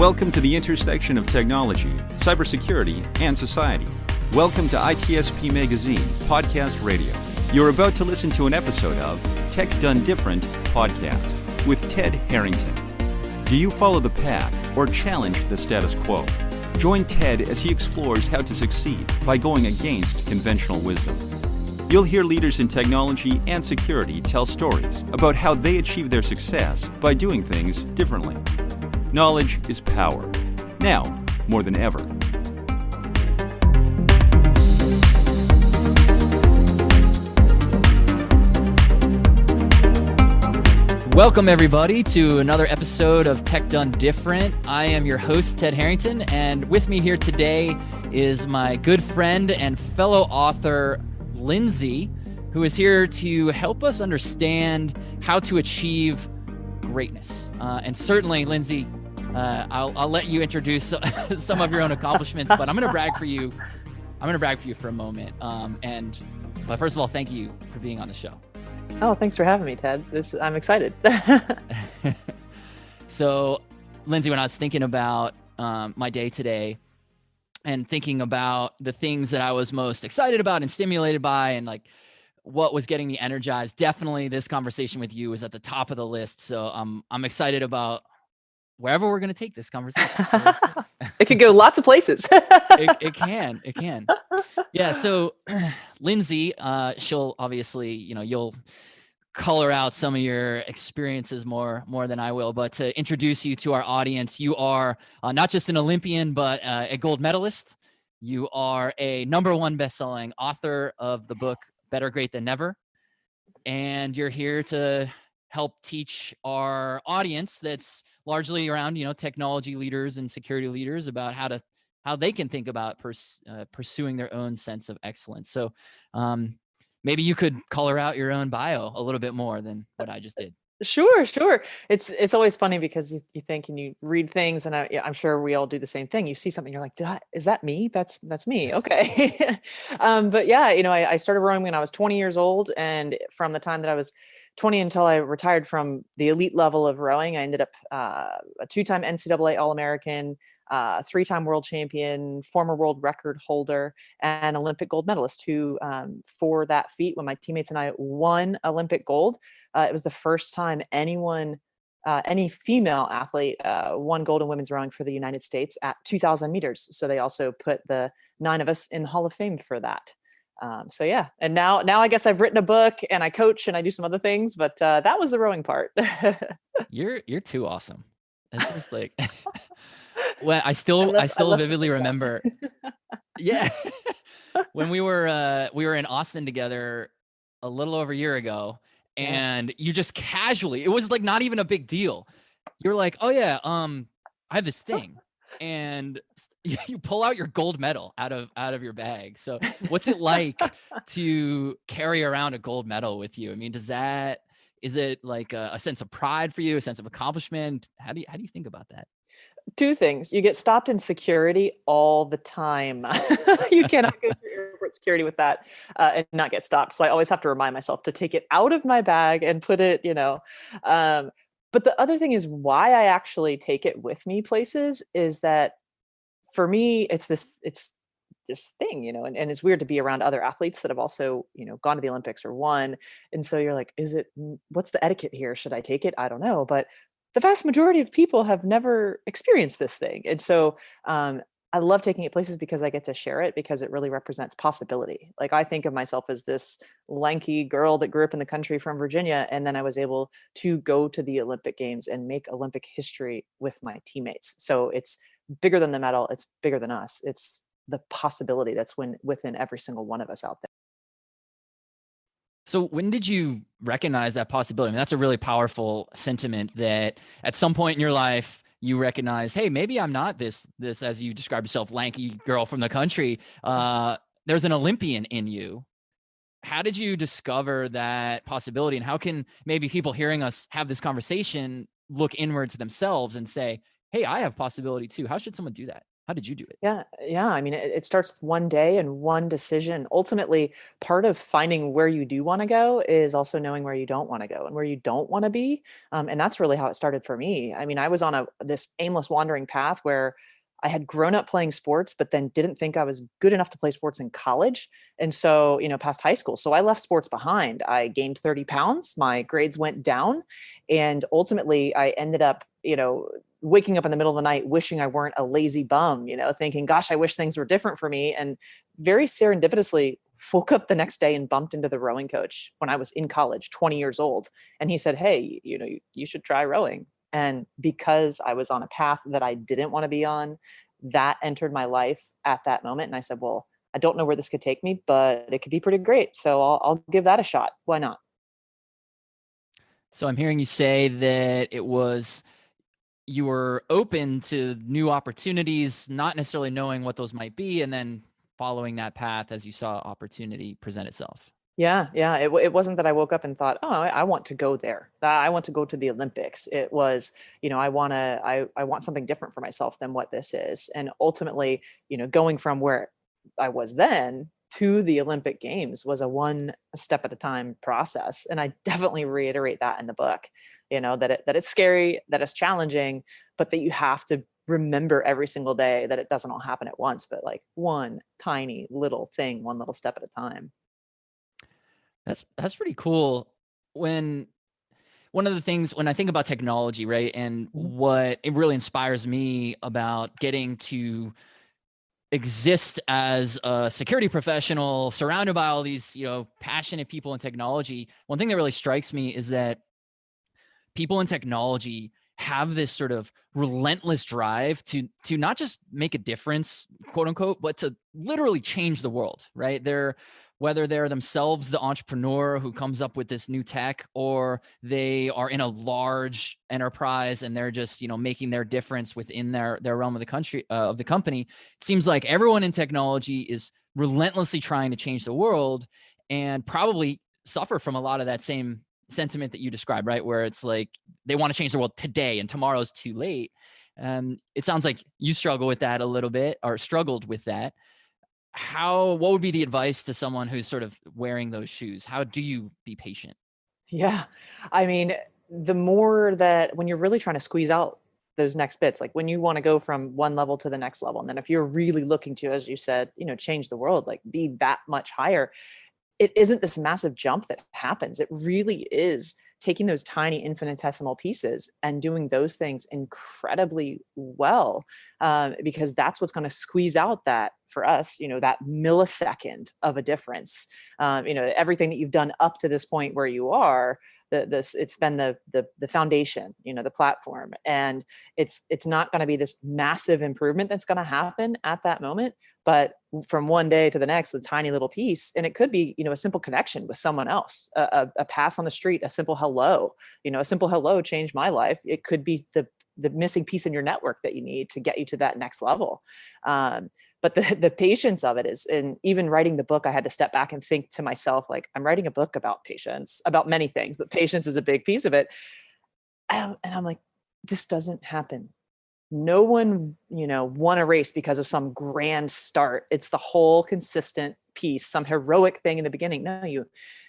Welcome to the intersection of technology, cybersecurity, and society. Welcome to ITSP Magazine Podcast Radio. You're about to listen to an episode of Tech Done Different podcast with Ted Harrington. Do you follow the pack or challenge the status quo? Join Ted as he explores how to succeed by going against conventional wisdom. You'll hear leaders in technology and security tell stories about how they achieve their success by doing things differently. Knowledge is power. Now, more than ever. Welcome, everybody, to another episode of Tech Done Different. I am your host, Ted Harrington, and with me here today is my good friend and fellow author, Lindsay, who is here to help us understand how to achieve greatness. And certainly, Lindsay, I'll let you introduce some of your own accomplishments, but I'm going to brag for you. For a moment. But first of all, thank you for being on the show. Oh, thanks for having me, Ted. I'm excited. So, Lindsay, when I was thinking about my day today and thinking about the things that I was most excited about and stimulated by and like what was getting me energized, definitely this conversation with you was at the top of the list. So I'm excited about wherever we're going to take this conversation. It could go lots of places. It can. Yeah. So Lindsay, she'll obviously, you'll color out some of your experiences more than I will, but to introduce you to our audience, you are not just an Olympian, but a gold medalist. You are a #1 best-selling author of the book, Better Great Than Never. And you're here to help teach our audience that's largely around, technology leaders and security leaders about how they can think about pursuing their own sense of excellence. So maybe you could color out your own bio a little bit more than what I just did. Sure. It's always funny because you think and you read things, and I'm sure we all do the same thing. You see something, you're like, is that me? That's me. Okay. But yeah, I started rowing when I was 20 years old, and from the time that I was 20 until I retired from the elite level of rowing, I ended up a 2-time NCAA All-American, 3-time world champion, former world record holder, and Olympic gold medalist who, for that feat, when my teammates and I won Olympic gold, it was the first time any female athlete won gold in women's rowing for the United States at 2,000 meters. So they also put the 9 of us in the Hall of Fame for that. So yeah, and now I guess I've written a book and I coach and I do some other things, but that was the rowing part. You're too awesome. It's just like, well, I still vividly remember. Yeah, when we were in Austin together a little over a year ago, and you just casually, it was like not even a big deal. You're like, oh yeah, I have this thing. And you pull out your gold medal out of your bag. So what's it like to carry around a gold medal with you? I mean, is it like a sense of pride for you, a sense of accomplishment? How do you think about that? 2 things. You get stopped in security all the time. You cannot go through airport security with that and not get stopped. So I always have to remind myself to take it out of my bag and put it, but the other thing is why I actually take it with me places is that for me, it's this thing, and it's weird to be around other athletes that have also, gone to the Olympics or won. And so you're like, what's the etiquette here? Should I take it? I don't know. But the vast majority of people have never experienced this thing. And so I love taking it places because I get to share it because it really represents possibility. Like I think of myself as this lanky girl that grew up in the country from Virginia. And then I was able to go to the Olympic Games and make Olympic history with my teammates. So it's bigger than the medal. It's bigger than us. It's the possibility that's within every single one of us out there. So when did you recognize that possibility? I mean, that's a really powerful sentiment that at some point in your life, you recognize, hey, maybe I'm not this, as you described yourself, lanky girl from the country. There's an Olympian in you. How did you discover that possibility? And how can maybe people hearing us have this conversation look inward to themselves and say, hey, I have possibility too? How should someone do that? How did you do it? Yeah, yeah. I mean, it starts with one day and one decision. Ultimately, part of finding where you do want to go is also knowing where you don't want to go and where you don't want to be. And that's really how it started for me. I mean, I was on this aimless wandering path where I had grown up playing sports, but then didn't think I was good enough to play sports in college. And so, past high school. So I left sports behind. I gained 30 pounds. My grades went down. And ultimately, I ended up, waking up in the middle of the night wishing I weren't a lazy bum, thinking, gosh, I wish things were different for me. And very serendipitously woke up the next day and bumped into the rowing coach when I was in college, 20 years old. And he said, hey, you should try rowing. And because I was on a path that I didn't want to be on, that entered my life at that moment. And I said, well, I don't know where this could take me, but it could be pretty great. So I'll give that a shot. Why not? So I'm hearing you say that you were open to new opportunities, not necessarily knowing what those might be, and then following that path as you saw opportunity present itself. Yeah, yeah. It wasn't that I woke up and thought, oh, I want to go there. I want to go to the Olympics. It was, I want something different for myself than what this is. And ultimately, going from where I was then to the Olympic Games was a one step at a time process. And I definitely reiterate that in the book, that it's scary, that it's challenging, but that you have to remember every single day that it doesn't all happen at once, but like one tiny little thing, one little step at a time. That's pretty cool. When One of the things when I think about technology, right, and Mhm. what it really inspires me about getting to exist as a security professional surrounded by all these, passionate people in technology, one thing that really strikes me is that people in technology have this sort of relentless drive to not just make a difference, quote unquote, but to literally change the world, right? Whether they're themselves the entrepreneur who comes up with this new tech, or they are in a large enterprise and they're just making their difference within their realm of the country of the company. It seems like everyone in technology is relentlessly trying to change the world, and probably suffer from a lot of that same sentiment that you described, right? Where it's like they want to change the world today and tomorrow's too late. It sounds like you struggle with that a little bit, or struggled with that. What would be the advice to someone who's sort of wearing those shoes? How do you be patient? Yeah. I mean, the more that when you're really trying to squeeze out those next bits, like when you want to go from one level to the next level, and then if you're really looking to, as you said, change the world, like be that much higher, it isn't this massive jump that happens. It really is taking those tiny infinitesimal pieces and doing those things incredibly well, because that's what's going to squeeze out that, for us, that millisecond of a difference. Everything that you've done up to this point where you are, it's been the foundation, the platform, and it's not going to be this massive improvement that's going to happen at that moment, but from one day to the next, the tiny little piece. And it could be, a simple connection with someone else, a pass on the street, a simple hello. A simple hello changed my life. It could be the missing piece in your network that you need to get you to that next level. But the patience of it is, and even writing the book, I had to step back and think to myself, like, I'm writing a book about patience, about many things, but patience is a big piece of it. And I'm like, this doesn't happen. No one, won a race because of some grand start. It's the whole consistent piece, some heroic thing in the beginning. No,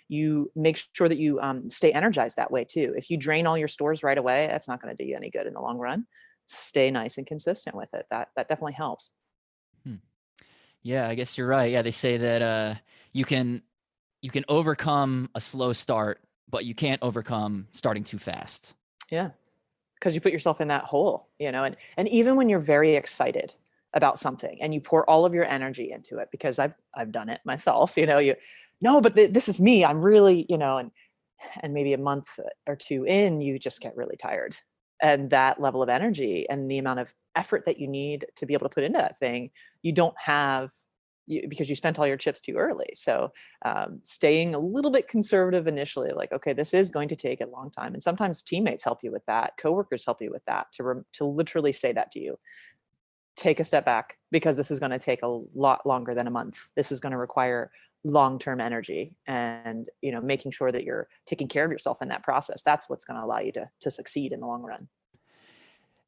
you make sure that you stay energized that way too. If you drain all your stores right away, that's not going to do you any good in the long run. Stay nice and consistent with it. That definitely helps. Hmm. Yeah, I guess you're right. Yeah, they say that you can overcome a slow start, but you can't overcome starting too fast. Yeah, because you put yourself in that hole, and even when you're very excited about something and you pour all of your energy into it, because I've done it myself, but this is me. I'm really, and maybe a month or two in, you just get really tired, and that level of energy and the amount of effort that you need to be able to put into that thing, you don't have, because you spent all your chips too early. So staying a little bit conservative initially, like, okay, this is going to take a long time. And sometimes teammates help you with that. Coworkers help you with that, to literally say that to you. Take a step back, because this is going to take a lot longer than a month. This is going to require long-term energy, and, making sure that you're taking care of yourself in that process. That's what's going to allow you to succeed in the long run.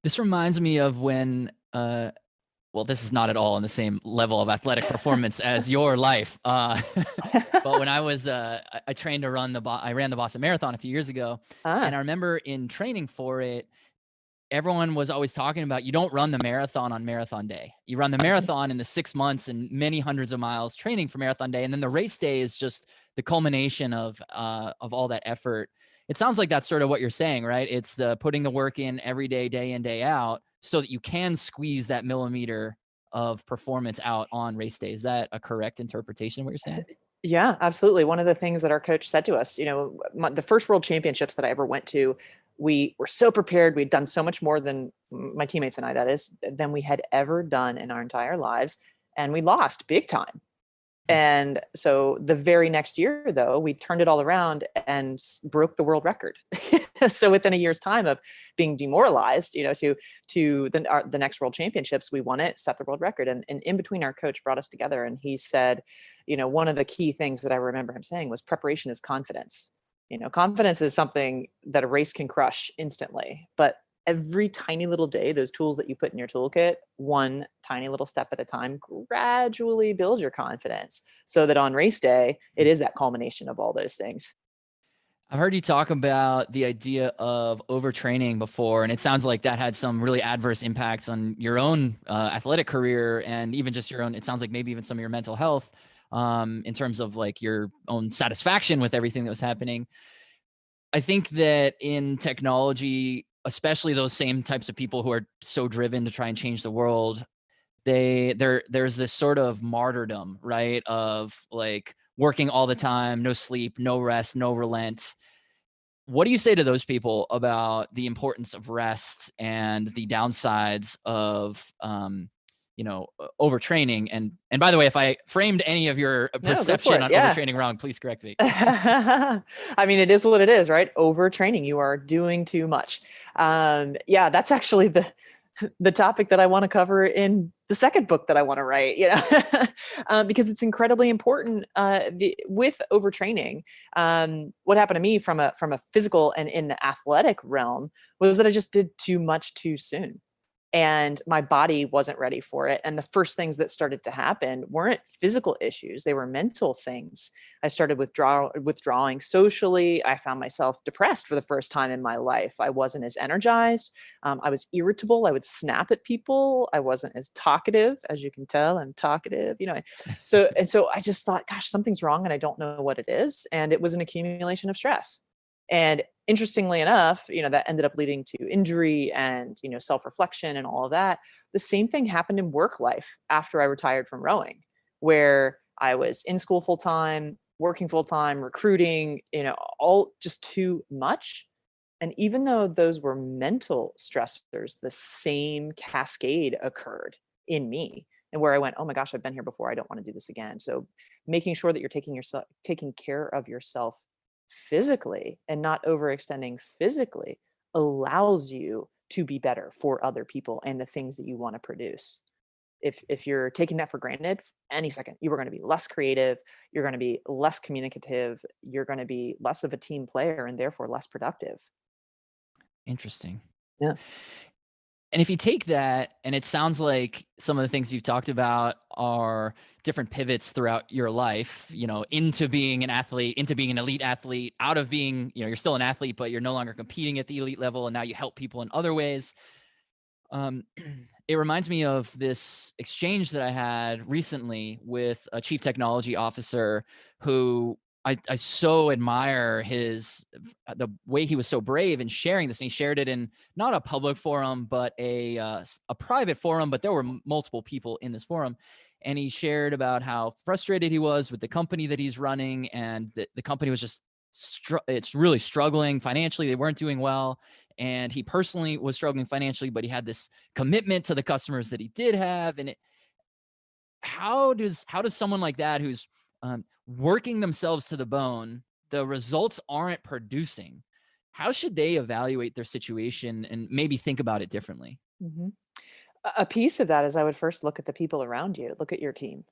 This reminds me of when well, this is not at all on the same level of athletic performance as your life. But when I was, I trained to I ran the Boston Marathon a few years ago. And Ah, I remember in training for it, everyone was always talking about, you don't run the marathon on marathon day. You run the marathon in the 6 months and many hundreds of miles training for marathon day. And then the race day is just the culmination of all that effort. It sounds like that's sort of what you're saying, right? It's the putting the work in every day in, day out, so that you can squeeze that millimeter of performance out on race day. Is that a correct interpretation of what you're saying? yeah, absolutely. One of the things that our coach said to us, the first world championships that I ever went to, we were so prepared. We'd done so much more than my teammates and I, that is, than we had ever done in our entire lives. And we lost big time. And so the very next year, though, we turned it all around and broke the world record. So within a year's time of being demoralized, to the next world championships, we won it, set the world record. And in between, our coach brought us together and he said, one of the key things that I remember him saying was preparation is confidence. Confidence is something that a race can crush instantly, but every tiny little day, those tools that you put in your toolkit, one tiny little step at a time, gradually build your confidence so that on race day, it is that culmination of all those things. I've heard you talk about the idea of overtraining before, and it sounds like that had some really adverse impacts on your own athletic career and even just your own, it sounds like maybe even some of your mental health in terms of like your own satisfaction with everything that was happening. I think that in technology, especially those same types of people who are so driven to try and change the world, there's this sort of martyrdom, right? Of like working all the time, no sleep, no rest, no relent. What do you say to those people about the importance of rest and the downsides of, overtraining? And by the way, if I framed any of your No, go for perception it. on Yeah. overtraining wrong, please correct me. I mean, it is what it is, right? Overtraining. You are doing too much. Yeah, that's actually the topic that I want to cover in the second book that I want to write, because it's incredibly important with overtraining. What happened to me from a physical and in the athletic realm was that I just did too much too soon. And my body wasn't ready for it. And the first things that started to happen weren't physical issues, they were mental things. I started withdrawing socially. I found myself depressed for the first time in my life. I wasn't as energized. I was irritable. I would snap at people. I wasn't as talkative. As you can tell, I'm talkative, so I just thought, gosh, something's wrong and I don't know what it is. And it was an accumulation of stress. And interestingly enough, that ended up leading to injury and, self-reflection and all of that. The same thing happened in work life after I retired from rowing, where I was in school full time, working full time, recruiting, all just too much. And even though those were mental stressors, the same cascade occurred in me, and where I went, oh my gosh, I've been here before. I don't want to do this again. So making sure that you're taking care of yourself physically and not overextending physically allows you to be better for other people and the things that you want to produce. If you're taking that for granted, any second, you are going to be less creative, you're going to be less communicative, you're going to be less of a team player and therefore less productive. Interesting. Yeah. And if you take that, and it sounds like some of the things you've talked about are different pivots throughout your life, into being an athlete, into being an elite athlete, out of being, you're still an athlete, but you're no longer competing at the elite level. And now you help people in other ways. It reminds me of this exchange that I had recently with a chief technology officer who I so admire the way he was so brave in sharing this. And he shared it in not a public forum, but a private forum, but there were multiple people in this forum. And he shared about how frustrated he was with the company that he's running, and the company was just, it's really struggling financially. They weren't doing well. And he personally was struggling financially, but he had this commitment to the customers that he did have. And how does someone like that, who's working themselves to the bone, the results aren't producing, how should they evaluate their situation and maybe think about it differently? Mhm. A piece of that is I would first look at the people around you, look at your team.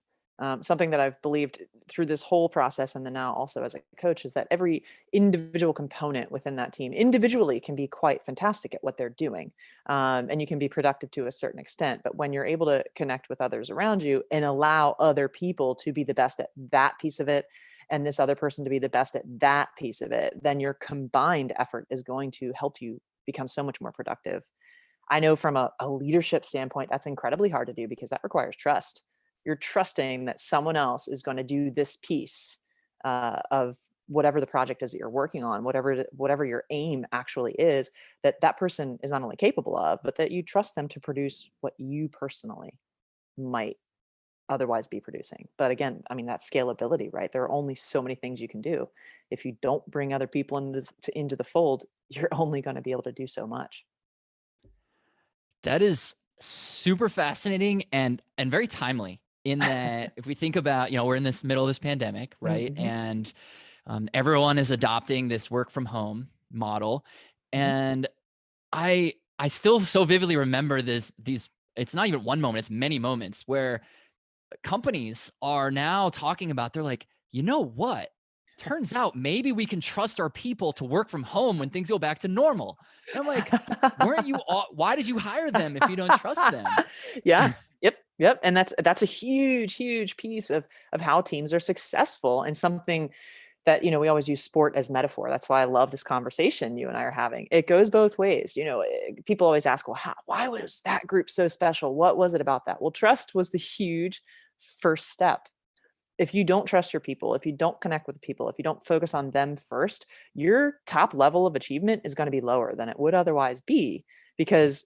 Something that I've believed through this whole process, and then now also as a coach, is that every individual component within that team individually can be quite fantastic at what they're doing. And you can be productive to a certain extent. But when you're able to connect with others around you and allow other people to be the best at that piece of it, and this other person to be the best at that piece of it, then your combined effort is going to help you become so much more productive. I know from a leadership standpoint, that's incredibly hard to do because that requires trust. You're trusting that someone else is going to do this piece of whatever the project is that you're working on, whatever your aim actually is, that person is not only capable of, but that you trust them to produce what you personally might otherwise be producing. But again, I mean, that's scalability, right? There are only so many things you can do. If you don't bring other people into the fold, you're only going to be able to do so much. That is super fascinating and very timely in that if we think about, we're in this middle of this pandemic, right? Mm-hmm. And everyone is adopting this work from home model. Mm-hmm. And I still so vividly remember these, it's not even one moment, it's many moments where companies are now talking about, they're like, you know what? Turns out maybe we can trust our people to work from home when things go back to normal. And I'm like, why did you hire them if you don't trust them? Yeah. Yep. And that's a huge piece of how teams are successful, and something that, we always use sport as metaphor. That's why I love this conversation you and I are having. It goes both ways. People always ask, well, why was that group so special? What was it about that? Well, trust was the huge first step. If you don't trust your people, if you don't connect with people, if you don't focus on them first, your top level of achievement is going to be lower than it would otherwise be. Because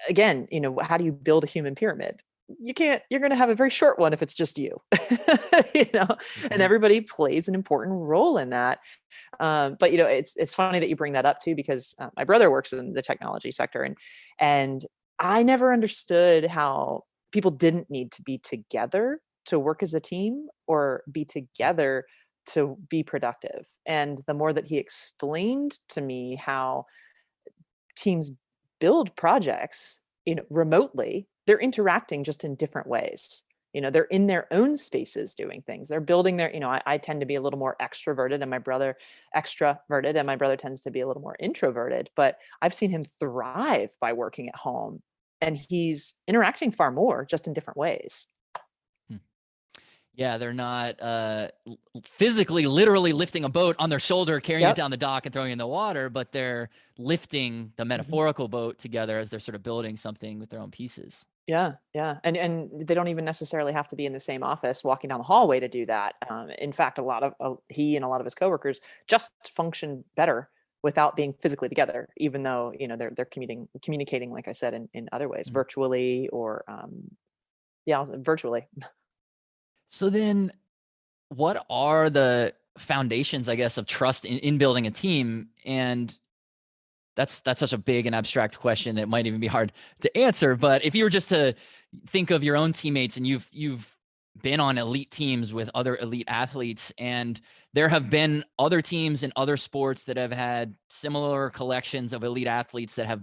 again, how do you build a human pyramid? You're going to have a very short one if it's just you, and everybody plays an important role in that. But it's funny that you bring that up too, because my brother works in the technology sector, and I never understood how people didn't need to be together to work as a team or be together to be productive. And the more that he explained to me how teams build projects, remotely, they're interacting just in different ways. They're in their own spaces doing things. They're building their, I tend to be a little more extroverted and my brother tends to be a little more introverted, but I've seen him thrive by working at home, and he's interacting far more, just in different ways. Yeah, they're not physically, literally lifting a boat on their shoulder, carrying it down the dock and throwing it in the water, but they're lifting the metaphorical boat together as they're sort of building something with their own pieces. Yeah. And they don't even necessarily have to be in the same office walking down the hallway to do that. In fact, he and a lot of his coworkers just function better without being physically together, even though, they're communicating, like I said, in other ways, virtually or virtually. So then what are the foundations, I guess, of trust in building a team? And that's such a big and abstract question that might even be hard to answer. But if you were just to think of your own teammates, and you've been on elite teams with other elite athletes, and there have been other teams in other sports that have had similar collections of elite athletes that have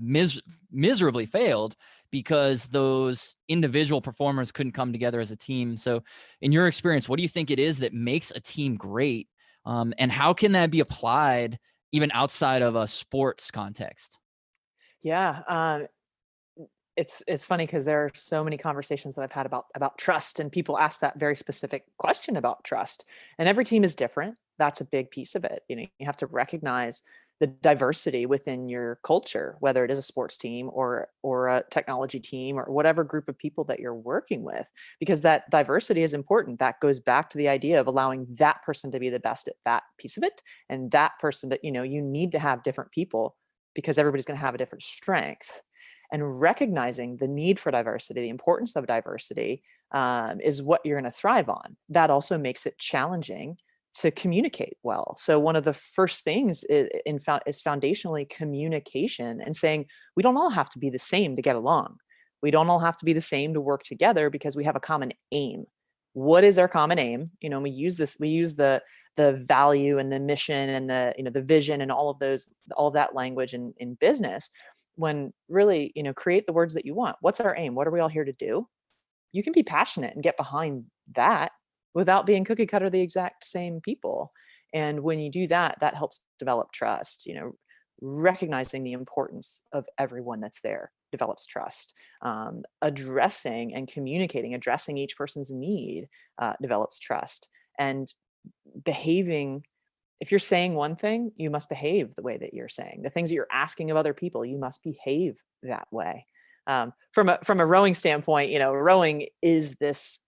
miserably failed because those individual performers couldn't come together as a team. So in your experience, what do you think it is that makes a team great? And how can that be applied even outside of a sports context? Yeah. It's funny because there are so many conversations that I've had about trust, and people ask that very specific question about trust. And every team is different. That's a big piece of it. You have to recognize the diversity within your culture, whether it is a sports team or a technology team or whatever group of people that you're working with, because that diversity is important. That goes back to the idea of allowing that person to be the best at that piece of it, and that person that, you need to have different people because everybody's going to have a different strength. And recognizing the need for diversity, the importance of diversity, is what you're going to thrive on. That also makes it challenging to communicate well. So one of the first things is foundationally communication, and saying we don't all have to be the same to get along. We don't all have to be the same to work together because we have a common aim. What is our common aim? We use the value and the mission and the vision and all of that language in business, when really, create the words that you want. What's our aim? What are we all here to do? You can be passionate and get behind that, without being cookie cutter the exact same people. And when you do that, that helps develop trust. Recognizing the importance of everyone that's there develops trust. Addressing and communicating, addressing each person's need develops trust. And behaving, if you're saying one thing, you must behave the way that you're saying. The things that you're asking of other people, you must behave that way. From a rowing standpoint, rowing is this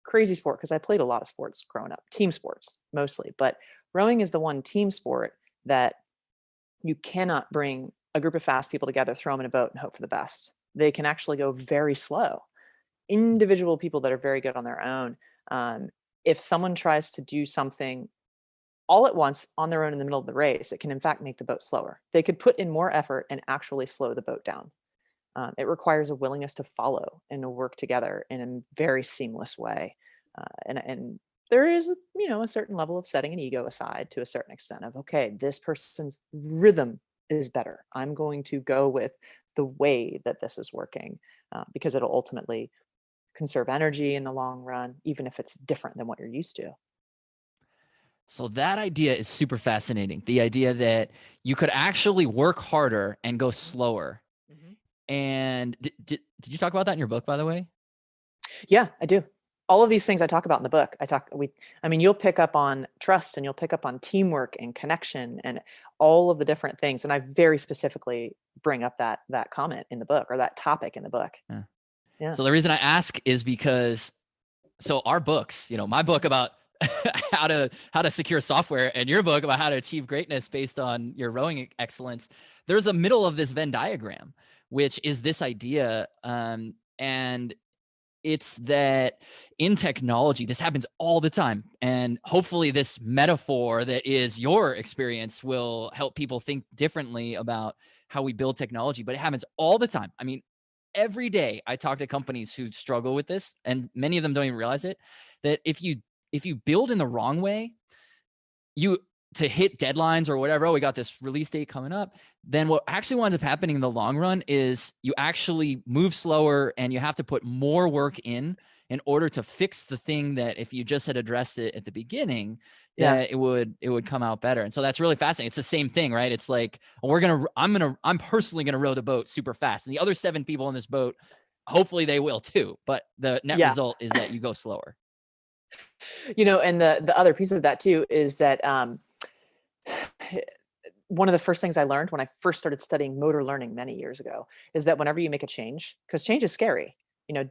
crazy sport, because I played a lot of sports growing up, team sports mostly, but rowing is the one team sport that you cannot bring a group of fast people together, throw them in a boat and hope for the best. They can actually go very slow. Individual people that are very good on their own, if someone tries to do something all at once on their own in the middle of the race, it can in fact make the boat slower. They could put in more effort and actually slow the boat down. It requires a willingness to follow and to work together in a very seamless way. And there is, a certain level of setting an ego aside to a certain extent of, okay, this person's rhythm is better. I'm going to go with the way that this is working, because it'll ultimately conserve energy in the long run, even if it's different than what you're used to. So that idea is super fascinating. The idea that you could actually work harder and go slower. Mm-hmm. And did you talk about that in your book, by the way? Yeah, I do. All of these things I talk about in the book. You'll pick up on trust, and you'll pick up on teamwork and connection and all of the different things. And I very specifically bring up that comment in the book, or that topic in the book. Yeah. So the reason I ask is because, our books, my book about how to secure software, and your book about how to achieve greatness based on your rowing excellence, there's a middle of this Venn diagram, which is this idea, and it's that in technology, this happens all the time. And hopefully this metaphor that is your experience will help people think differently about how we build technology, but it happens all the time. I mean, every day I talk to companies who struggle with this, and many of them don't even realize it, that if you build in the wrong way, to hit deadlines or whatever, we got this release date coming up, then what actually winds up happening in the long run is you actually move slower, and you have to put more work in order to fix the thing that if you just had addressed it at the beginning, that it would come out better. And so that's really fascinating. It's the same thing, right? It's like, I'm personally going to row the boat super fast, and the other 7 people in this boat, hopefully they will too. But the net result is that you go slower. And the other piece of that too is that, one of the first things I learned when I first started studying motor learning many years ago is that whenever you make a change, because change is scary,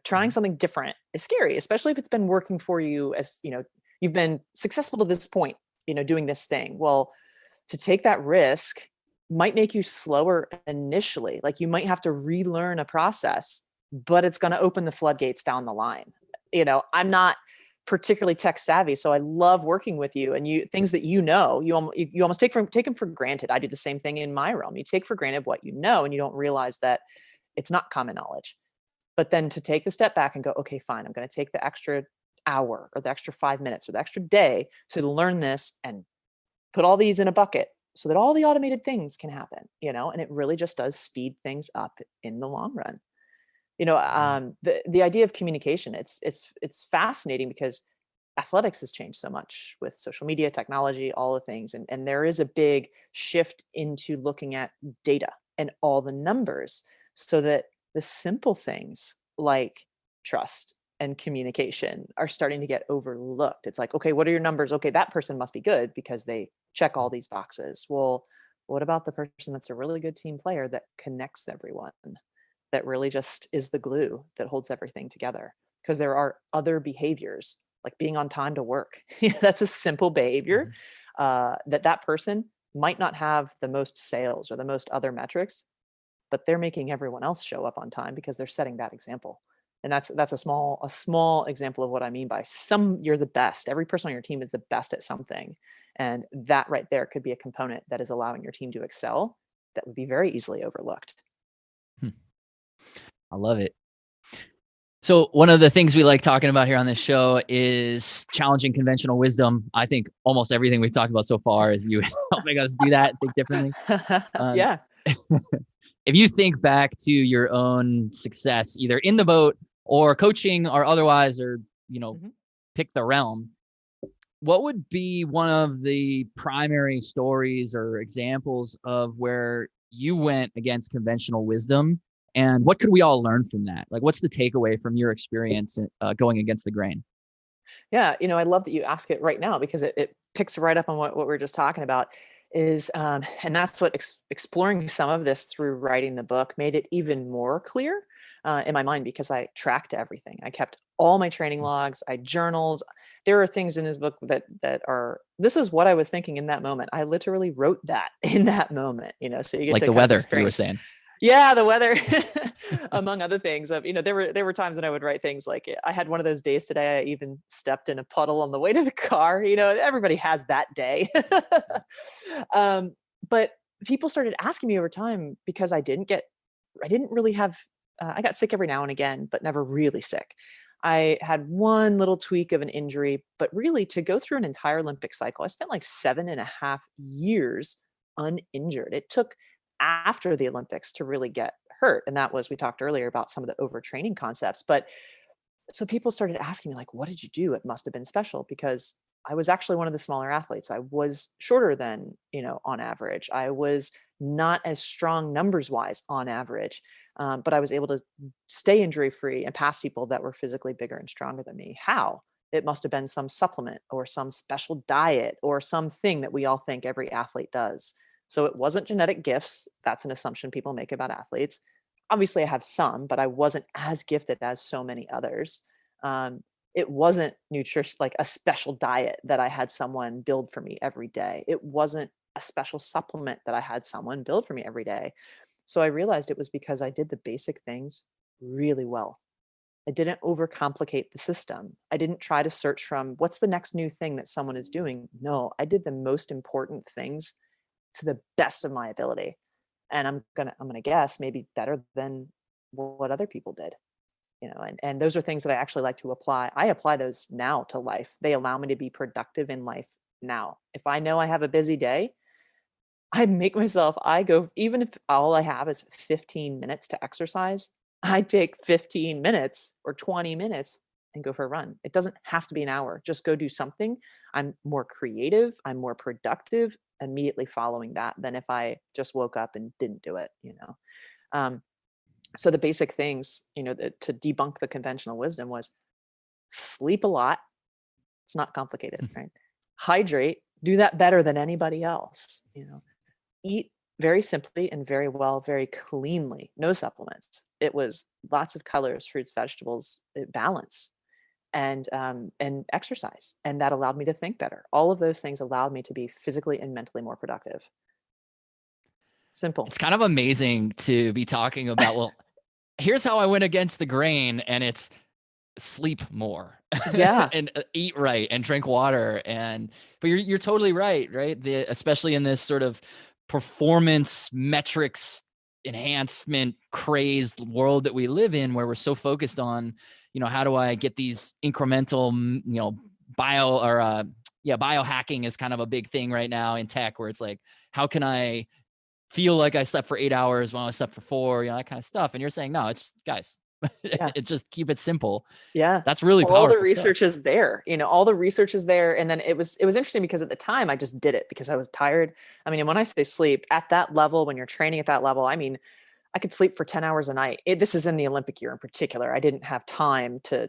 trying something different is scary, especially if it's been working for you, as you've been successful to this point, doing this thing. Well, to take that risk might make you slower initially. Like, you might have to relearn a process, but it's going to open the floodgates down the line. I'm not particularly tech savvy, so I love working with you, and things that you almost take them for granted. I do the same thing in my realm. You take for granted what you know, and you don't realize that it's not common knowledge. But then to take the step back and go, okay, fine, I'm going to take the extra hour or the extra 5 minutes or the extra day to learn this and put all these in a bucket so that all the automated things can happen, and it really just does speed things up in the long run. The idea of communication, it's fascinating, because athletics has changed so much with social media, technology, all the things. And there is a big shift into looking at data and all the numbers, so that the simple things like trust and communication are starting to get overlooked. It's like, okay, what are your numbers? Okay, that person must be good because they check all these boxes. Well, what about the person that's a really good team player that connects everyone? That really just is the glue that holds everything together? Because there are other behaviors, like being on time to work. That's a simple behavior, that person might not have the most sales or the most other metrics, but they're making everyone else show up on time because they're setting that example. And that's a small example of what I mean by you're the best. Every person on your team is the best at something. And that right there could be a component that is allowing your team to excel that would be very easily overlooked. I love it. So one of the things we like talking about here on this show is challenging conventional wisdom. I think almost everything we've talked about so far is you helping us do that, think differently. Yeah. If you think back to your own success, either in the boat or coaching or otherwise, or, pick the realm, what would be one of the primary stories or examples of where you went against conventional wisdom? And what could we all learn from that? Like, what's the takeaway from your experience going against the grain? Yeah, I love that you ask it right now because it picks right up on what we were just talking about is, and that's what exploring some of this through writing the book made it even more clear in my mind because I tracked everything. I kept all my training logs. I journaled. There are things in this book that are, this is what I was thinking in that moment. I literally wrote that in that moment, so you get Like to the kind of weather, you were experience. saying. Yeah, the weather, among other things. There were times when I would write things like, I had one of those days today. I even stepped in a puddle on the way to the car. Everybody has that day. But people started asking me over time because I didn't really have. I got sick every now and again, but never really sick. I had one little tweak of an injury, but really to go through an entire Olympic cycle, I spent like 7.5 years uninjured. It took after the Olympics to really get hurt. And that was, we talked earlier about some of the overtraining concepts. But so people started asking me, like, what did you do? It must have been special because I was actually one of the smaller athletes. I was shorter than, on average. I was not as strong numbers wise on average. But I was able to stay injury free and pass people that were physically bigger and stronger than me. How? It must have been some supplement or some special diet or something that we all think every athlete does. So it wasn't genetic gifts. That's an assumption people make about athletes. Obviously, I have some, but I wasn't as gifted as so many others. It wasn't nutrition, like a special diet that I had someone build for me every day. It wasn't a special supplement that I had someone build for me every day. So I realized it was because I did the basic things really well. I didn't overcomplicate the system. I didn't try to search from what's the next new thing that someone is doing. No, I did the most important things to the best of my ability. And I'm gonna guess maybe better than what other people did. And those are things that I actually like to apply. I apply those now to life. They allow me to be productive in life now. If I know I have a busy day, I go, even if all I have is 15 minutes to exercise, I take 15 minutes or 20 minutes and go for a run. It doesn't have to be an hour. Just go do something. I'm more creative. I'm more productive immediately following that than if I just woke up and didn't do it. So the basic things, to debunk the conventional wisdom was sleep a lot. It's not complicated, right? Hydrate, do that better than anybody else, eat very simply and very well, very cleanly, no supplements. It was lots of colors, fruits, vegetables, balance, and exercise. And that allowed me to think better. All of those things allowed me to be physically and mentally more productive. Simple. It's kind of amazing to be talking about, well, here's how I went against the grain, and it's sleep more. Yeah. And eat right and drink water. But you're totally right? Especially in this sort of performance metrics enhancement crazed world that we live in, where we're so focused on, how do I get these incremental, biohacking is kind of a big thing right now in tech, where it's like, how can I feel like I slept for 8 hours when I slept for 4, that kind of stuff. And you're saying, no, it's guys, Yeah. it just keep it simple. Yeah. That's really all powerful the research stuff. is there, all the research is there. And then it was interesting because at the time I just did it because I was tired. I mean, and when I say sleep at that level, when you're training at that level, I mean, I could sleep for 10 hours a night. This is in the Olympic year in particular. I didn't have time to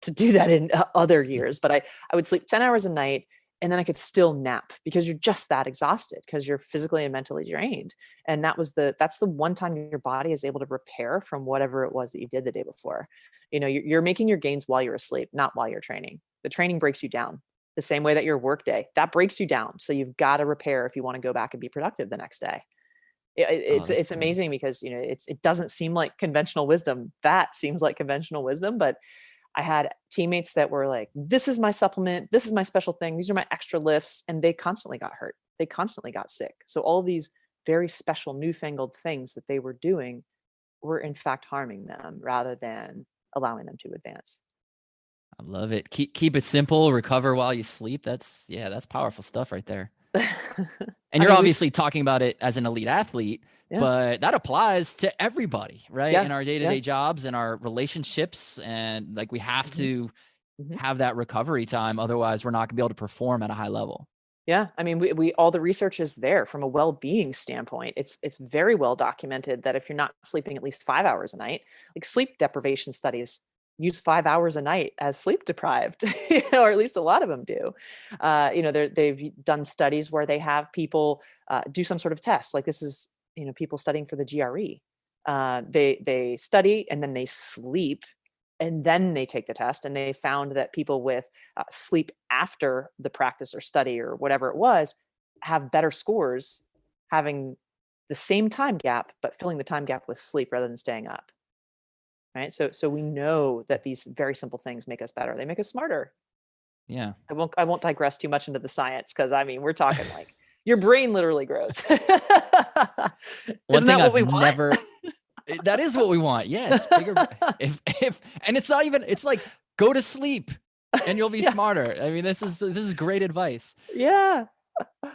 do that in other years, but I would sleep 10 hours a night. And then I could still nap because you're just that exhausted because you're physically and mentally drained. And that's the one time your body is able to repair from whatever it was that you did the day before. You're making your gains while you're asleep, not while you're training. The training breaks you down the same way that your work day, that breaks you down. So you've got to repair if you want to go back and be productive the next day. It's amazing because, it doesn't seem like conventional wisdom. That seems like conventional wisdom, but I had teammates that were like, this is my supplement. This is my special thing. These are my extra lifts. And they constantly got hurt. They constantly got sick. So all these very special newfangled things that they were doing were in fact harming them rather than allowing them to advance. I love it. Keep it simple, recover while you sleep. That's powerful stuff right there. And you're obviously talking about it as an elite athlete, but that applies to everybody, right? In our day-to-day jobs and our relationships. And like, we have to Mhm. have that recovery time. Otherwise, we're not gonna be able to perform at a high level. Yeah, I mean, we all the research is there from a well-being standpoint. It's very well documented that if you're not sleeping at least 5 hours a night, like sleep deprivation studies use 5 hours a night as sleep deprived, or at least a lot of them do. They've done studies where they have people do some sort of test. Like this is, people studying for the GRE. They study and then they sleep and then they take the test, and they found that people with sleep after the practice or study or whatever it was have better scores having the same time gap but filling the time gap with sleep rather than staying up, right? So we know that these very simple things make us better. They make us smarter. Yeah. I won't digress too much into the science, because I mean we're talking like your brain literally grows. One Isn't thing that what we I've want? never that is what we want. Yes. Bigger if and it's not even, it's like go to sleep and you'll be Yeah. smarter. I mean, this is great advice. Yeah.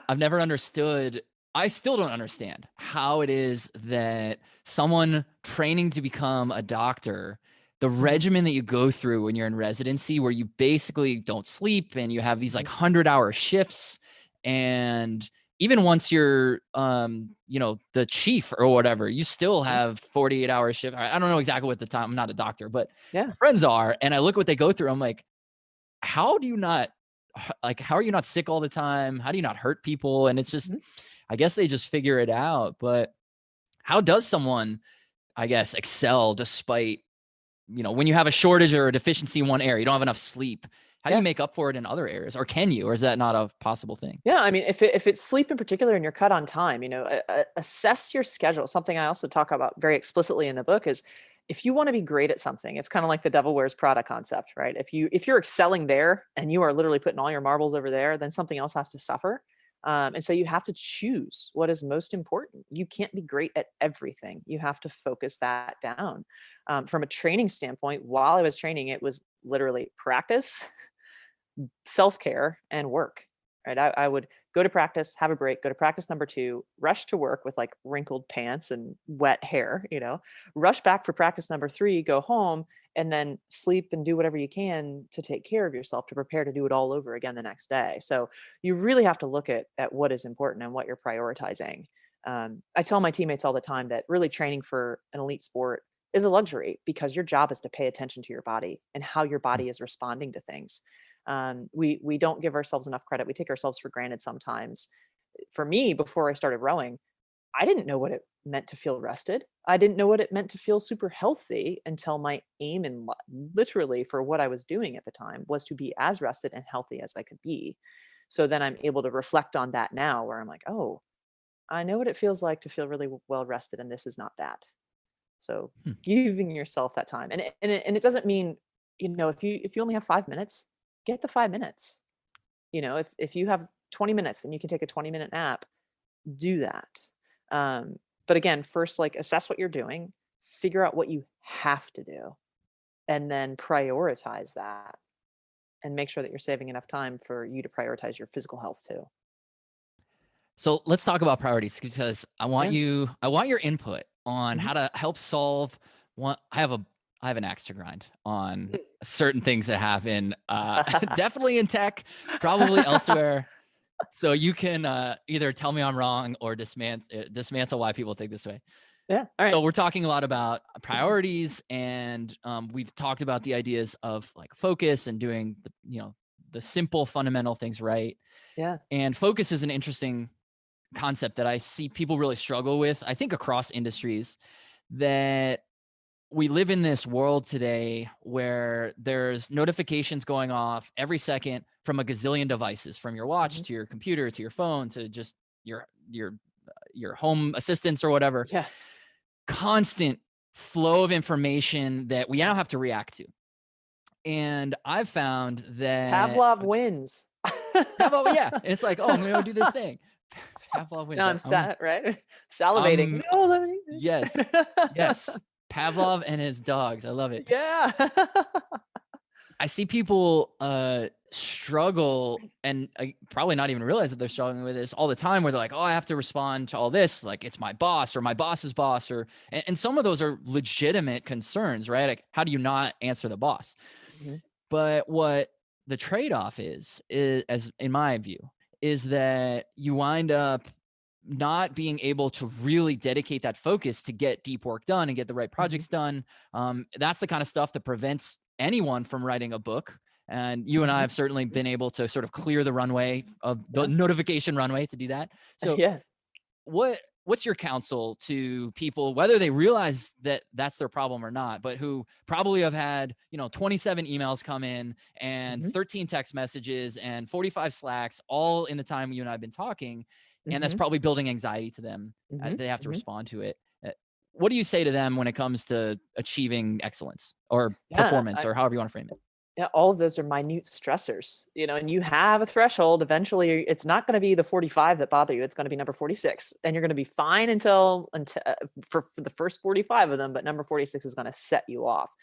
I've never understood, I still don't understand how it is that someone training to become a doctor, the Mhm. regimen that you go through when you're in residency, where you basically don't sleep and you have these like Mhm. 100-hour shifts, and even once you're the chief or whatever, you still Mhm. have 48-hour shift. I don't know exactly what the time, I'm not a doctor, but Yeah. my friends are, and I look what they go through, I'm like, how do you not how are you not sick all the time? How do you not hurt people? And it's just, Mhm. I guess they just figure it out. But how does someone, I guess, excel despite, when you have a shortage or a deficiency in one area, you don't have enough sleep? How do you Yeah. make up for it in other areas? Or can you? Or is that not a possible thing? Yeah, I mean, if it's sleep in particular and you're cut on time, assess your schedule. Something I also talk about very explicitly in the book is, if you want to be great at something, it's kind of like the devil wears Prada concept, right? If you're excelling there and you are literally putting all your marbles over there, then something else has to suffer. And so you have to choose what is most important. You can't be great at everything. You have to focus that down. From a training standpoint, while I was training, it was literally practice, self-care, and work, right? I would go to practice, have a break, go to practice number two, rush to work with like wrinkled pants and wet hair, rush back for practice number three, go home, and then sleep and do whatever you can to take care of yourself to prepare to do it all over again the next day. So you really have to look at what is important and what you're prioritizing. I tell my teammates all the time that really training for an elite sport is a luxury, because your job is to pay attention to your body and how your Mm. body is responding to things. We don't give ourselves enough credit. We take ourselves for granted sometimes. For me, before I started rowing, I didn't know what it meant to feel rested. I didn't know what it meant to feel super healthy until my aim in literally for what I was doing at the time was to be as rested and healthy as I could be. So then I'm able to reflect on that now, where I'm like, oh, I know what it feels like to feel really well rested, and this is not that. So Hmm. giving yourself that time, and it doesn't mean, if you only have 5 minutes, get the 5 minutes. If you have 20 minutes and you can take a 20-minute nap, do that. Um, but again, first, like, assess what you're doing, figure out what you have to do, and then prioritize that, and make sure that you're saving enough time for you to prioritize your physical health too. So let's talk about priorities, because I want Yeah. your input on Mhm. how to help solve one. I have an axe to grind on Mm. certain things that happen, definitely in tech, probably elsewhere. So you can either tell me I'm wrong or dismantle why people think this way. Yeah. All right. So we're talking a lot about priorities, and we've talked about the ideas of like focus and doing the simple fundamental things right. Yeah. And focus is an interesting concept that I see people really struggle with, I think across industries, that we live in this world today where there's notifications going off every second from a gazillion devices, from your watch Mhm. to your computer to your phone to just your home assistants or whatever. Yeah. Constant flow of information that we now Mhm. have to react to. And I've found that Pavlov wins. yeah, it's like, oh, I'm gonna go do this thing. Pavlov wins. Now I'm I'm sad, right? Salivating. I'm No, let me. Yes. Yes. Pavlov and his dogs. I love it. Yeah. I see people struggle, and probably not even realize that they're struggling with this all the time, where they're like, oh, I have to respond to all this. Like it's my boss or my boss's boss, and some of those are legitimate concerns, right? Like, how do you not answer the boss? Mhm. But what the trade-off is, as in my view, is that you wind up not being able to really dedicate that focus to get deep work done and get the right projects done. That's the kind of stuff that prevents anyone from writing a book. And you and I have certainly been able to sort of clear the runway of the notification runway to do that. So Yeah. what's your counsel to people, whether they realize that that's their problem or not, but who probably have had, 27 emails come in and 13 text messages and 45 Slacks all in the time you and I have been talking. And that's probably building anxiety to them. They have to respond to it. What do you say to them when it comes to achieving excellence or performance, or however you want to frame it? Yeah, all of those are minute stressors, and you have a threshold. Eventually, it's not going to be the 45 that bother you. It's going to be number 46, and you're going to be fine until for the first 45 of them. But number 46 is going to set you off.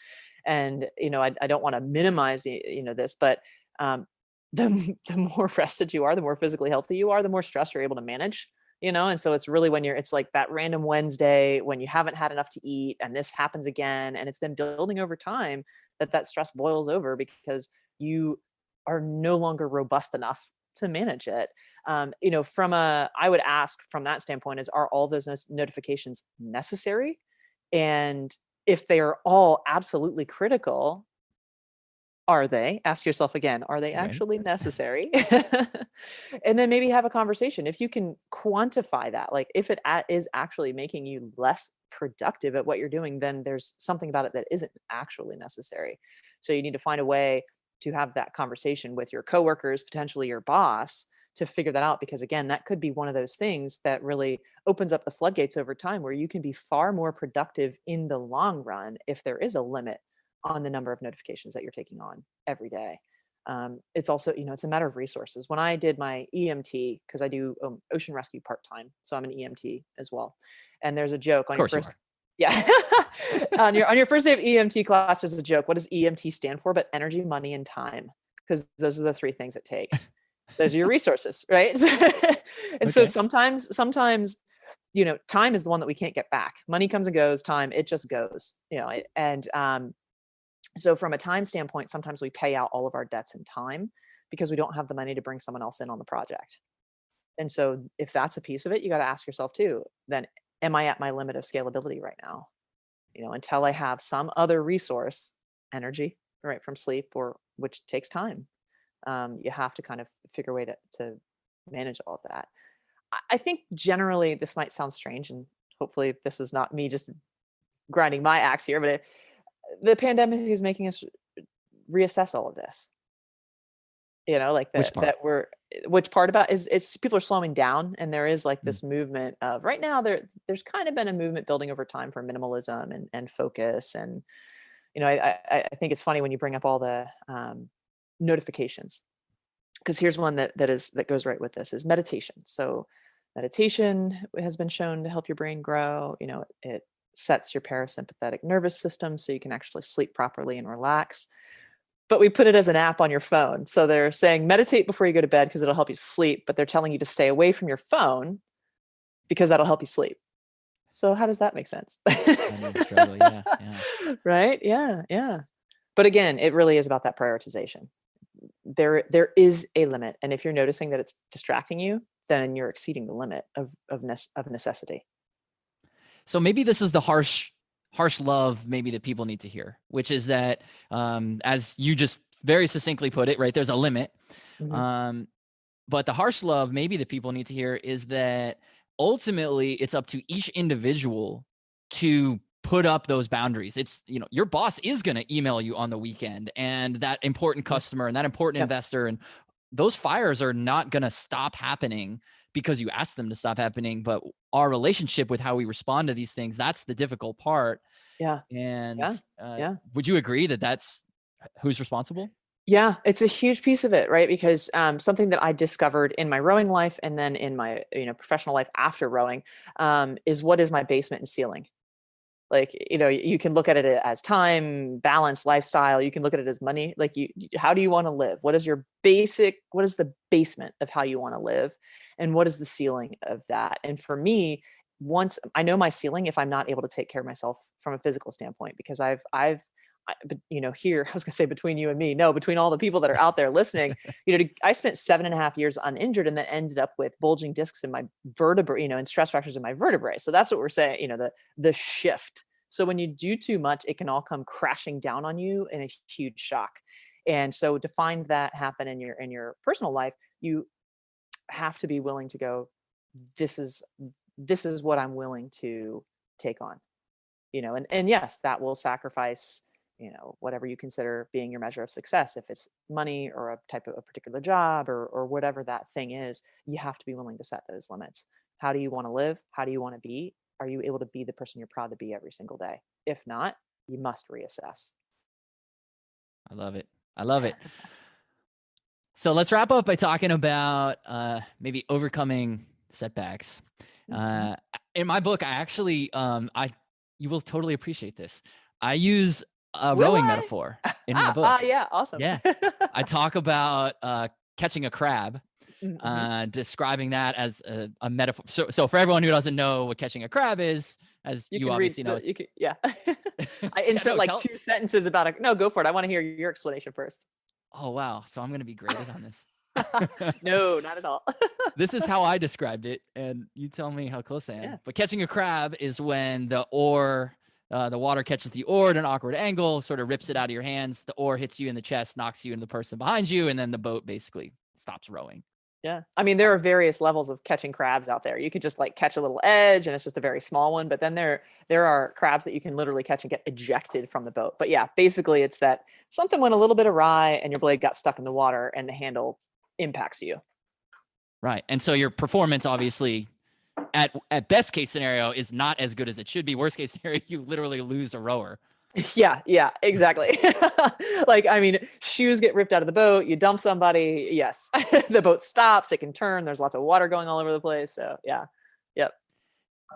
And I don't want to minimize this, but the more rested you are, the more physically healthy you are, the more stress you're able to manage. And so it's really when it's like that random Wednesday when you haven't had enough to eat, and this happens again, and it's been building over time, that stress boils over because you are no longer robust enough to manage it. I would ask from that standpoint are all those notifications necessary? And if they are all absolutely critical, are they? Ask yourself again, are they Right. actually necessary? And then maybe have a conversation. If you can quantify that, like if it is actually making you less productive at what you're doing, then there's something about it that isn't actually necessary. So you need to find a way to have that conversation with your coworkers, potentially your boss, to figure that out. Because again, that could be one of those things that really opens up the floodgates over time where you can be far more productive in the long run if there is a limit on the number of notifications that you're taking on every day. It's also, it's a matter of resources. When I did my EMT, because I do ocean rescue part-time, so I'm an EMT as well. And there's a joke on your first, yeah, on your first day of EMT class, there's a joke. What does EMT stand for? But energy, money, and time, because those are the three things it takes. Those are your resources, right? And so sometimes, time is the one that we can't get back. Money comes and goes. Time, it just goes. So from a time standpoint, sometimes we pay out all of our debts in time because we don't have the money to bring someone else in on the project. And so if that's a piece of it, you got to ask yourself too, then am I at my limit of scalability right now? Until I have some other resource, energy, right, from sleep, or which takes time. You have to kind of figure a way to manage all of that. I think generally this might sound strange, and hopefully this is not me just grinding my axe here, but the pandemic is making us reassess all of this. Which part about is people are slowing down, and there is like this movement of right now there's kind of been a movement building over time for minimalism and focus. And, I think it's funny when you bring up all the notifications, because here's one that goes right with this is meditation. So meditation has been shown to help your brain grow. It sets your parasympathetic nervous system so you can actually sleep properly and relax. But we put it as an app on your phone. So they're saying meditate before you go to bed because it'll help you sleep, but they're telling you to stay away from your phone because that'll help you sleep. So how does that make sense? Yeah. Right? Yeah. But again, it really is about that prioritization. There is a limit. And if you're noticing that it's distracting you, then you're exceeding the limit of necessity. So maybe this is the harsh love maybe that people need to hear, which is that, as you just very succinctly put it, right, there's a limit. But the harsh love maybe that people need to hear is that ultimately it's up to each individual to put up those boundaries. It's, your boss is going to email you on the weekend, and that important customer and that important investor, and those fires are not going to stop happening because you ask them to stop happening. But our relationship with how we respond to these things, that's the difficult part. Yeah. And would you agree that that's who's responsible? Yeah, it's a huge piece of it, right? Because something that I discovered in my rowing life and then in my professional life after rowing is what is my basement and ceiling. Like, you can look at it as time, balance, lifestyle. You can look at it as money. Like, how do you want to live? What is the basement of how you want to live? And what is the ceiling of that? And for me, once I know my ceiling, if I'm not able to take care of myself from a physical standpoint, because but here, I was gonna say between you and me, no, between all the people that are out there listening, I spent 7.5 years uninjured and then ended up with bulging discs in my vertebrae, and stress fractures in my vertebrae. So that's what we're saying, the shift. So when you do too much, it can all come crashing down on you in a huge shock. And so to find that happen in your personal life, you have to be willing to go, this is what I'm willing to take on, and yes, that will sacrifice, whatever you consider being your measure of success. If it's money or a type of a particular job or whatever that thing is, you have to be willing to set those limits. How do you want to live? How do you want to be? Are you able to be the person you're proud to be every single day? If not, you must reassess. I love it. I love it. So let's wrap up by talking about maybe overcoming setbacks. In my book, I actually, you will totally appreciate this. I use a rowing metaphor in my book. Yeah, awesome. Yeah, I talk about catching a crab, describing that as a metaphor. So for everyone who doesn't know what catching a crab is, as you obviously know, I insert two sentences about it. No, go for it. I want to hear your explanation first. Oh, wow. So I'm going to be graded on this. No, not at all. This is how I described it, and you tell me how close I am. Yeah. But catching a crab is when the water catches the oar at an awkward angle, sort of rips it out of your hands. The oar hits you in the chest, knocks you into the person behind you, and then the boat basically stops rowing. Yeah. I mean, there are various levels of catching crabs out there. You could just catch a little edge and it's just a very small one, but then there are crabs that you can literally catch and get ejected from the boat. But yeah, basically it's that something went a little bit awry and your blade got stuck in the water and the handle impacts you. Right. And so your performance obviously at best case scenario is not as good as it should be. Worst case scenario, you literally lose a rower. Yeah, exactly. Shoes get ripped out of the boat, you dump somebody. Yes. The boat stops, it can turn. There's lots of water going all over the place. So yeah. Yep.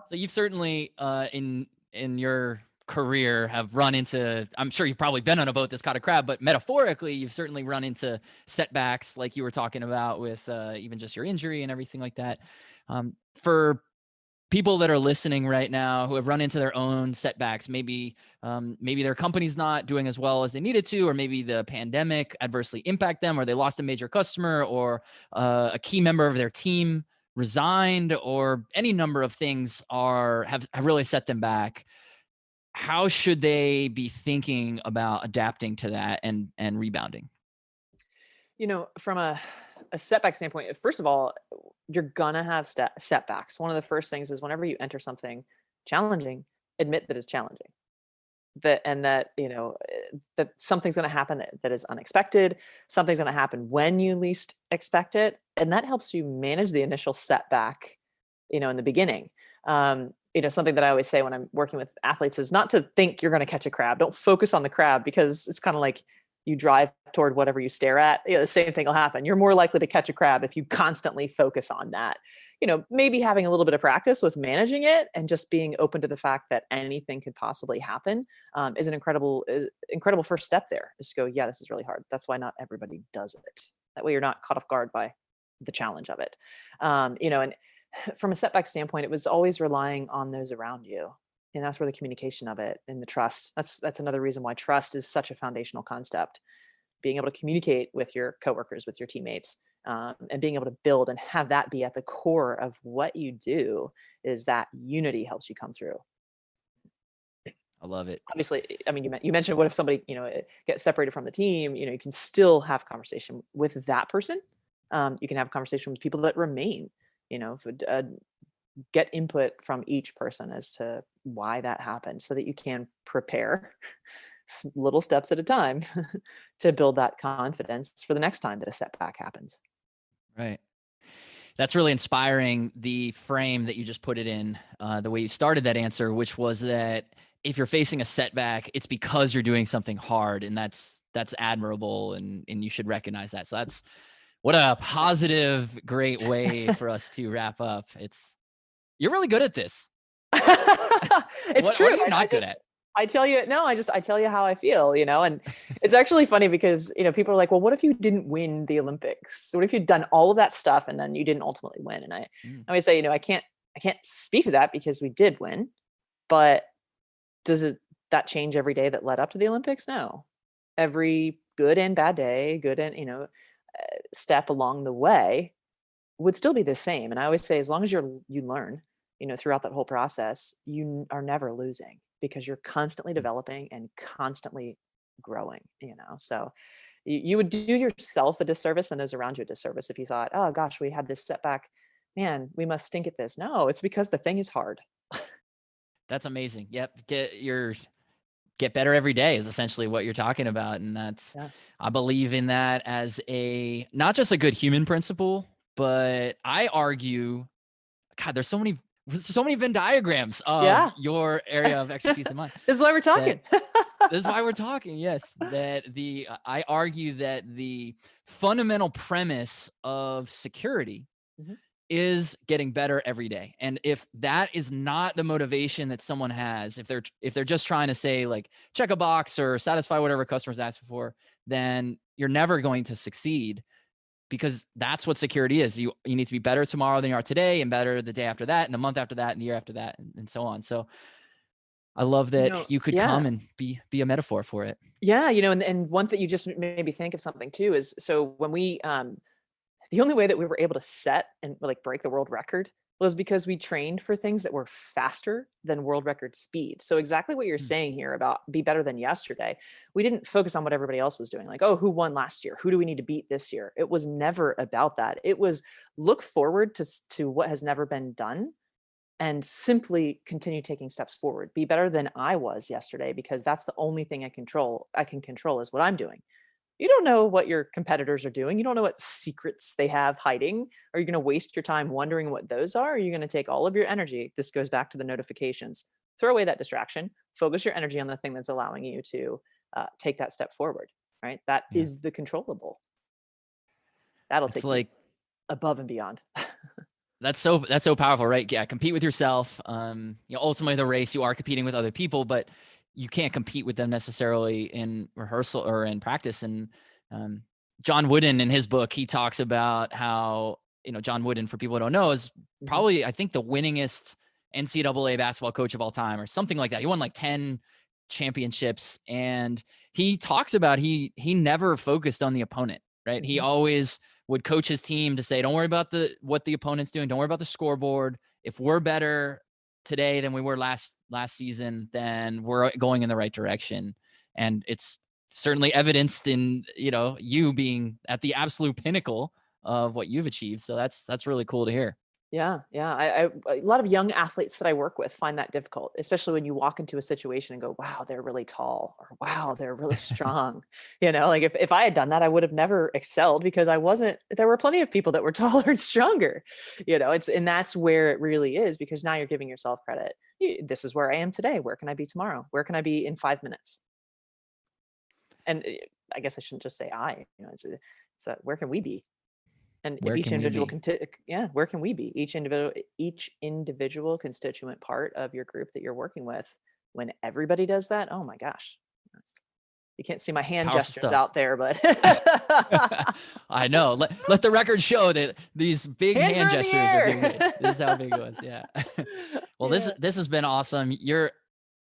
So you've certainly, in your career have run into, I'm sure you've probably been on a boat that's caught a crab, but metaphorically, you've certainly run into setbacks like you were talking about with even just your injury and everything like that. For people that are listening right now who have run into their own setbacks, maybe their company's not doing as well as they needed to, or maybe the pandemic adversely impact them, or they lost a major customer, or a key member of their team resigned, or any number of things have really set them back. How should they be thinking about adapting to that and rebounding? From a setback standpoint, first of all, you're gonna have setbacks. One of the first things is whenever you enter something challenging, admit that it's challenging. That something's gonna happen that is unexpected. Something's gonna happen when you least expect it, and that helps you manage the initial setback. In the beginning. Something that I always say when I'm working with athletes is not to think you're going to catch a crab. Don't focus on the crab, because it's kind of like you drive toward whatever you stare at. The same thing will happen. You're more likely to catch a crab if you constantly focus on that. Maybe having a little bit of practice with managing it and just being open to the fact that anything could possibly happen is an incredible first step there. Is to go, yeah, this is really hard. That's why not everybody does it. That way you're not caught off guard by the challenge of it. And from a setback standpoint, it was always relying on those around you. And that's where the communication of it and the trust, that's another reason why trust is such a foundational concept. Being able to communicate with your coworkers, with your teammates, and being able to build and have that be at the core of what you do, is that unity helps you come through. I love it. Obviously, I mean, you mentioned, what if somebody, gets separated from the team, you can still have conversation with that person. You can have a conversation with people that remain, get input from each person as to why that happened, so that you can prepare little steps at a time to build that confidence for the next time that a setback happens. Right. That's really inspiring, the frame that you just put it in, the way you started that answer, which was that if you're facing a setback, it's because you're doing something hard, and that's admirable, and you should recognize that. So that's what a positive, great way for us to wrap up. You're really good at this. It's true. What are you not good at? I tell you how I feel, and it's actually funny because, people are like, well, what if you didn't win the Olympics? What if you'd done all of that stuff and then you didn't ultimately win? And I always say, I can't speak to that because we did win, but does it that change every day that led up to the Olympics? No. Every good and bad day, good and, step along the way would still be the same. And I always say, as long as you learn, throughout that whole process, you are never losing because you're constantly developing and constantly growing, So you would do yourself a disservice and those around you a disservice if you thought, oh gosh, we had this setback, man, we must stink at this. No, it's because the thing is hard. That's amazing. Yep. Get better every day is essentially what you're talking about. And I believe in that as not just a good human principle, but I argue, God, there's so many Venn diagrams of your area of expertise in mine. This is why we're talking. This is why we're talking. Yes. I argue that the fundamental premise of security is getting better every day. And if that is not the motivation that someone has, if they're just trying to say like check a box or satisfy whatever customers ask for, then you're never going to succeed, because that's what security is. You need to be better tomorrow than you are today, and better the day after that, and the month after that, and the year after that, and so on. So I love that you could come and be a metaphor for it. Yeah. And one thing you just made me think of something too is, so when we, the only way that we were able to set and like break the world record was because we trained for things that were faster than world record speed. So exactly what you're saying here about be better than yesterday. We didn't focus on what everybody else was doing. Like, oh, who won last year? Who do we need to beat this year? It was never about that. It was look forward to what has never been done and simply continue taking steps forward. Be better than I was yesterday, because that's the only thing I can control is what I'm doing. You don't know what your competitors are doing. You don't know what secrets they have hiding. Are you going to waste your time wondering what those are? Or are you going to take all of your energy? This goes back to the notifications. Throw away that distraction. Focus your energy on the thing that's allowing you to take that step forward, right? That is the controllable. That'll take you above and beyond. That's so powerful, right? Yeah, compete with yourself. Ultimately the race, you are competing with other people, but you can't compete with them necessarily in rehearsal or in practice. And John Wooden, in his book, he talks about how, John Wooden, for people who don't know, is probably, I think, the winningest NCAA basketball coach of all time or something like that. He won like 10 championships. And he talks about he never focused on the opponent, right? He always would coach his team to say, don't worry about what the opponent's doing. Don't worry about the scoreboard. If we're better today than we were last season, then we're going in the right direction. And it's certainly evidenced in, you being at the absolute pinnacle of what you've achieved. So that's really cool to hear. Yeah. A lot of young athletes that I work with find that difficult, especially when you walk into a situation and go, wow, they're really tall, or wow, they're really strong. Like if I had done that, I would have never excelled, because there were plenty of people that were taller and stronger, and that's where it really is, because now you're giving yourself credit. This is where I am today. Where can I be tomorrow? Where can I be in 5 minutes? And I guess I shouldn't just say it's where can we be? And if each individual where can we be? Each individual constituent part of your group that you're working with, when everybody does that, oh my gosh. You can't see my hand Powerful gestures stuff out there, but I know. Let the record show that these big Hands hand are in the gestures are being air. made. This is how big it was. Yeah. Well, this has been awesome. You're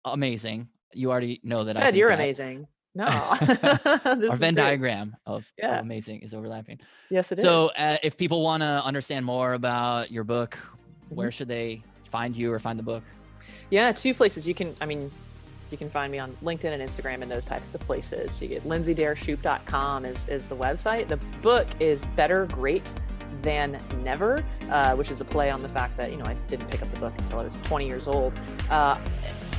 amazing. You already know that. Ted, you're amazing. No. Our Venn diagram of amazing is overlapping. Yes, it is. So if people want to understand more about your book, where should they find you or find the book? Yeah, 2 places. You can find me on LinkedIn and Instagram and those types of places. You get lindsaydareshoop.com is the website. The book is Better Great Than Never, which is a play on the fact that, I didn't pick up the book until I was 20 years old.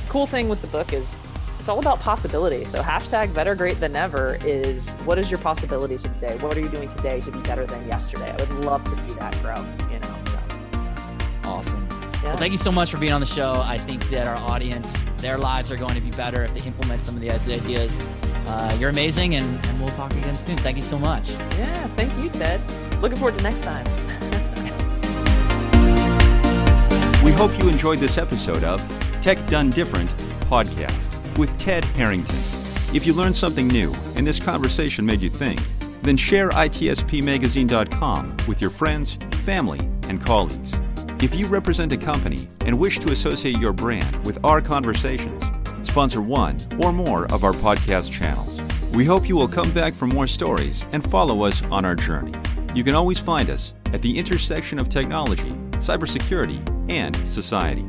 Cool thing with the book is it's all about possibility. So hashtag Better Great Than Never is, what is your possibility today? What are you doing today to be better than yesterday? I would love to see that grow, so. Awesome. Yeah. Well, thank you so much for being on the show. I think that our audience, their lives are going to be better if they implement some of the ideas. You're amazing, and we'll talk again soon. Thank you so much. Yeah, thank you, Ted. Looking forward to next time. We hope you enjoyed this episode of Tech Done Different podcast with Ted Harrington. If you learned something new and this conversation made you think, then share itspmagazine.com with your friends, family, and colleagues. If you represent a company and wish to associate your brand with our conversations, sponsor one or more of our podcast channels. We hope you will come back for more stories and follow us on our journey. You can always find us at the intersection of technology, cybersecurity, and society.